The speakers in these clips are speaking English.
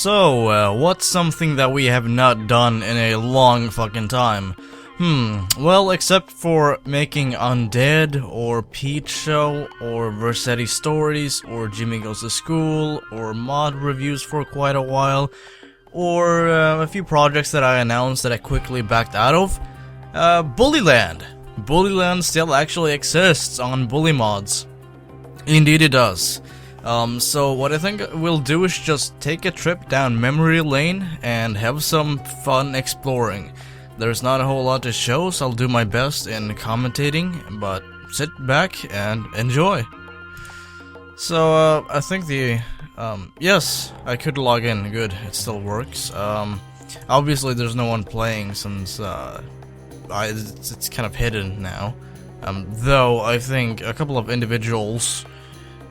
What's something that we have not done in a long fucking time? Well, except for making Undead, or Peach Show, or Versetti Stories, or Jimmy Goes to School, or mod reviews for quite a while, or a few projects that I announced that I quickly backed out of. BullyLand. BullyLand still actually exists on Bully mods. Indeed it does. So what I think we'll do is just take a trip down memory lane and have some fun exploring. There's not a whole lot to show, so I'll do my best in commentating, but sit back and enjoy. So, I think yes, I could log in, good, it still works. Obviously there's no one playing since, it's kind of hidden now. Though I think a couple of individuals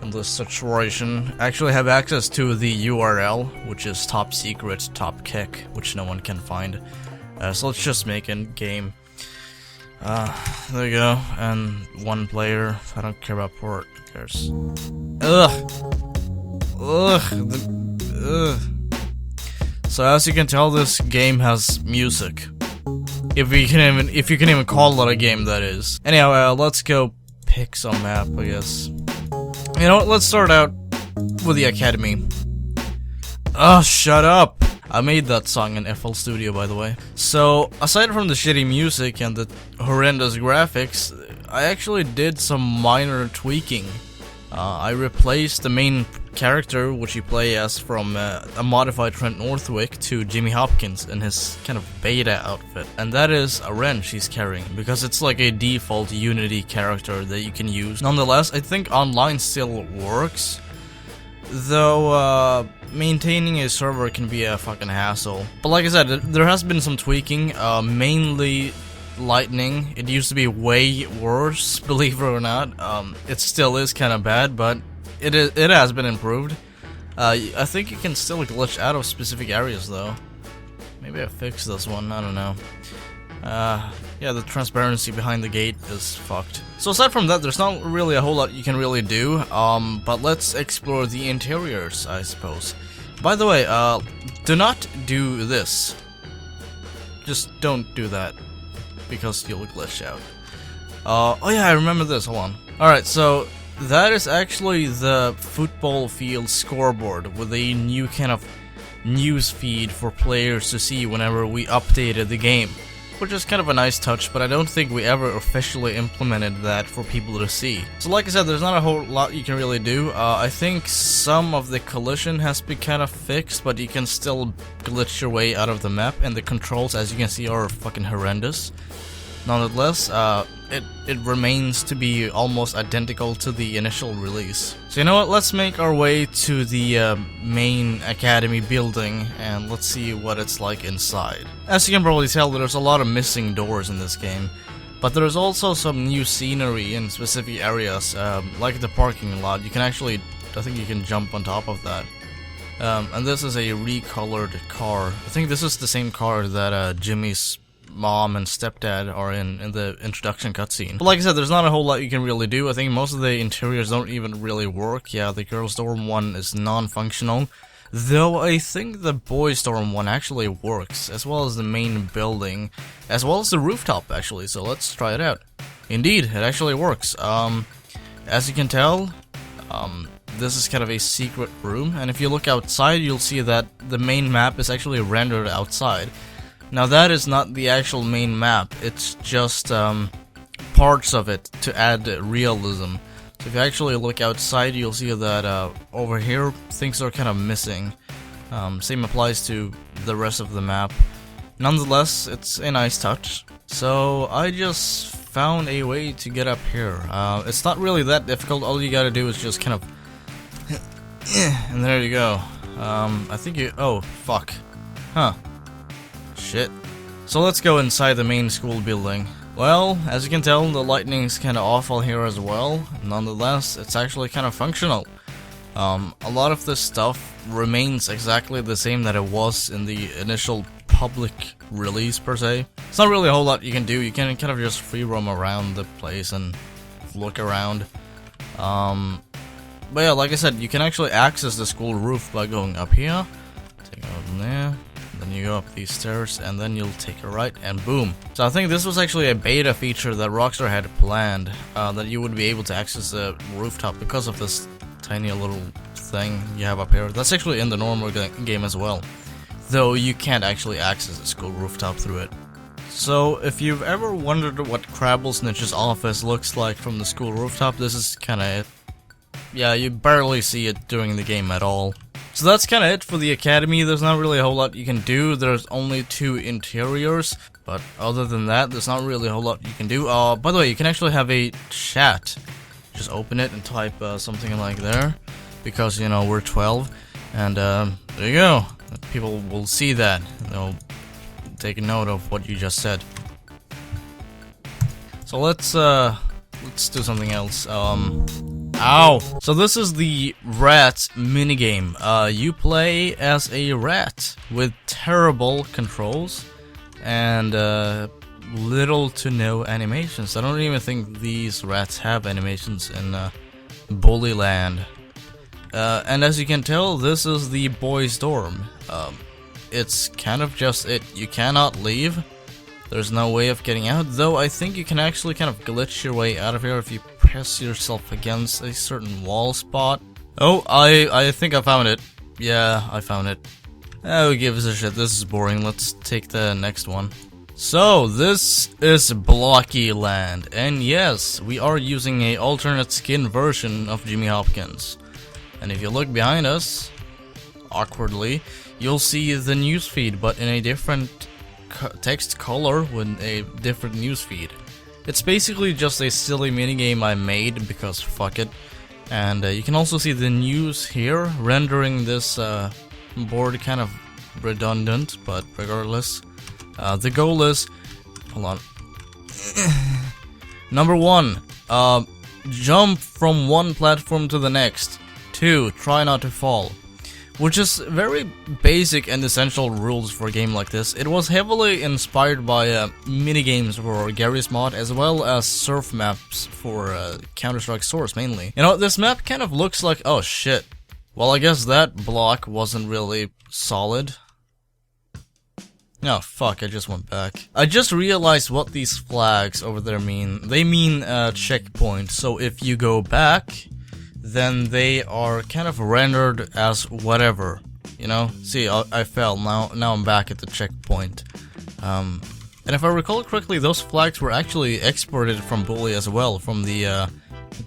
in this situation actually have access to the URL, which is top secret, top kick, which no one can find. So let's just make a game. There you go, and one player. I don't care about port, who cares? Ugh. So as you can tell, this game has music. If you can even call it a game, that is. Anyhow, let's go pick some map, I guess. You know what, let's start out with the Academy. Shut up! I made that song in FL Studio, by the way. So, aside from the shitty music and the horrendous graphics, I actually did some minor tweaking. I replaced the main character, which you play as from a modified Trent Northwick, to Jimmy Hopkins in his kind of beta outfit. And that is a wrench he's carrying, because it's like a default Unity character that you can use. Nonetheless, I think online still works, though maintaining a server can be a fucking hassle. But like I said, there has been some tweaking, mainly lightning. It used to be way worse, believe it or not. It still is kind of bad, but it has been improved. I think you can still glitch out of specific areas though. Maybe I fixed this one, I don't know. Yeah, the transparency behind the gate is fucked. So aside from that, there's not really a whole lot you can really do, but let's explore the interiors, I suppose. By the way, do not do this. Just don't do that, because you'll glitch out. Oh yeah, I remember this, hold on. Alright, so that is actually the football field scoreboard with a new kind of news feed for players to see whenever we updated the game. Which is kind of a nice touch, but I don't think we ever officially implemented that for people to see. So like I said, there's not a whole lot you can really do. I think some of the collision has been kind of fixed, but you can still glitch your way out of the map, and the controls, as you can see, are fucking horrendous. Nonetheless, it remains to be almost identical to the initial release. So you know what, let's make our way to the main Academy building, and let's see what it's like inside. As you can probably tell, there's a lot of missing doors in this game, but there's also some new scenery in specific areas, like the parking lot. You can actually, I think you can jump on top of that. And this is a recolored car. I think this is the same car that Jimmy's mom and stepdad are in the introduction cutscene. But like I said, there's not a whole lot you can really do. I think most of the interiors don't even really work. Yeah, the girls' dorm one is non-functional, though I think the boys' dorm one actually works, as well as the main building, as well as the rooftop actually, so let's try it out. Indeed, it actually works. As you can tell, this is kind of a secret room, and if you look outside, you'll see that the main map is actually rendered outside. Now that is not the actual main map, it's just parts of it to add realism. So if you actually look outside, you'll see that over here things are kind of missing. Same applies to the rest of the map. Nonetheless, it's a nice touch. So I just found a way to get up here. It's not really that difficult, all you gotta do is just kind of and there you go. I think you, oh fuck. Huh. Shit. So let's go inside the main school building. Well, as you can tell, the lighting's kinda awful here as well. Nonetheless, it's actually kinda functional. A lot of this stuff remains exactly the same that it was in the initial public release, per se. It's not really a whole lot you can do. You can kind of just free roam around the place and look around. But yeah, like I said, you can actually access the school roof by going up here Take out there. Then you go up these stairs, and then you'll take a right, and boom. So I think this was actually a beta feature that Rockstar had planned, that you would be able to access the rooftop because of this tiny little thing you have up here. That's actually in the normal game as well, though you can't actually access the school rooftop through it. So if you've ever wondered what Crabblesnitch's office looks like from the school rooftop, this is kinda it. Yeah, you barely see it during the game at all. So that's kinda it for the academy. There's not really a whole lot you can do. There's only 2 interiors, but other than that, there's not really a whole lot you can do. By the way, you can actually have a chat. Just open it and type something like there, because, you know, we're 12, and there you go. People will see that. They'll take a note of what you just said. So let's do something else. Ow! So this is the rat minigame. You play as a rat with terrible controls and little to no animations. I don't even think these rats have animations in BullyLand. And as you can tell, this is the boys' dorm. It's kind of just it. You cannot leave. There's no way of getting out, though I think you can actually kind of glitch your way out of here if you press yourself against a certain wall spot. Oh, I think I found it. Yeah, I found it. Oh, who gives a shit? This is boring. Let's take the next one. So, this is Blocky Land, and yes, we are using a alternate skin version of Jimmy Hopkins. And if you look behind us, awkwardly, you'll see the newsfeed, but in a different text color with a different newsfeed. It's basically just a silly minigame I made because fuck it. And you can also see the news here, rendering this board kind of redundant, but regardless. The goal is, hold on. Number 1, jump from one platform to the next. 2, try not to fall. Which is very basic and essential rules for a game like this. It was heavily inspired by minigames for Garry's Mod, as well as surf maps for Counter-Strike Source mainly. You know, this map kind of looks like, oh shit. Well, I guess that block wasn't really solid. Oh fuck, I just went back. I just realized what these flags over there mean. They mean checkpoint, so if you go back, then they are kind of rendered as whatever, you know? See, I fell, now I'm back at the checkpoint. And if I recall correctly, those flags were actually exported from Bully as well, from the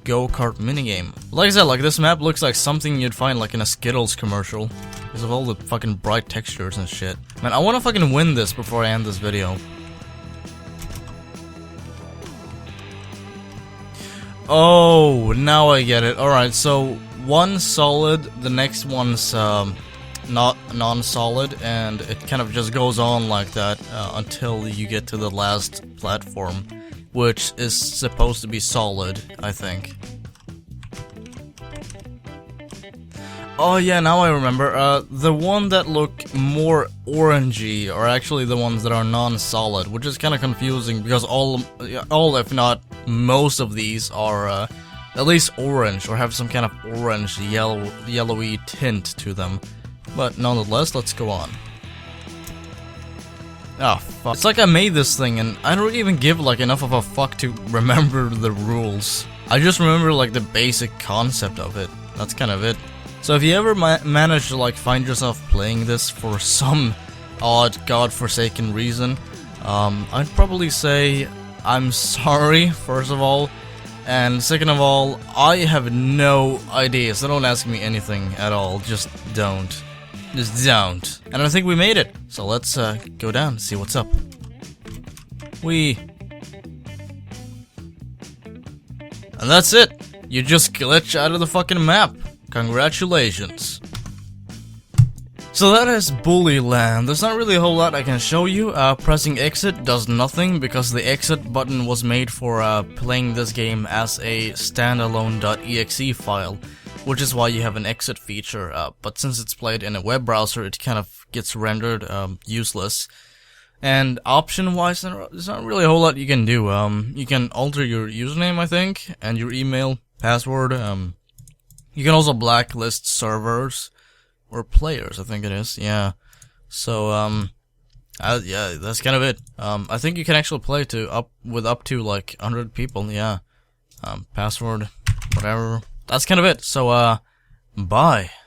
go-kart minigame. Like I said, like this map looks like something you'd find like in a Skittles commercial, because of all the fucking bright textures and shit. Man, I wanna fucking win this before I end this video. Oh, now I get it. Alright, so one solid, the next one's not non-solid, and it kind of just goes on like that until you get to the last platform, which is supposed to be solid, I think. Oh yeah, now I remember. The one that look more orangey are actually the ones that are non-solid, which is kind of confusing because all if not most of these are at least orange or have some kind of orange yellowy tint to them. But nonetheless, let's go on. Oh fuck. It's like I made this thing and I don't even give like enough of a fuck to remember the rules. I just remember like the basic concept of it. That's kind of it. So if you ever manage to like find yourself playing this for some odd godforsaken reason, I'd probably say I'm sorry, first of all, and second of all, I have no idea, so don't ask me anything at all, just don't. Just don't. And I think we made it, so let's go down and see what's up. And that's it! You just glitch out of the fucking map. Congratulations. So that is BullyLand. There's not really a whole lot I can show you. Pressing exit does nothing because the exit button was made for playing this game as a standalone .exe file, which is why you have an exit feature. But since it's played in a web browser, it kind of gets rendered useless. And option-wise, there's not really a whole lot you can do. You can alter your username, I think, and your email, password. You can also blacklist servers, or players, I think it is. Yeah. So yeah, that's kind of it. I think you can actually play with up to like 100 people. Yeah. Password, whatever. That's kind of it. So bye.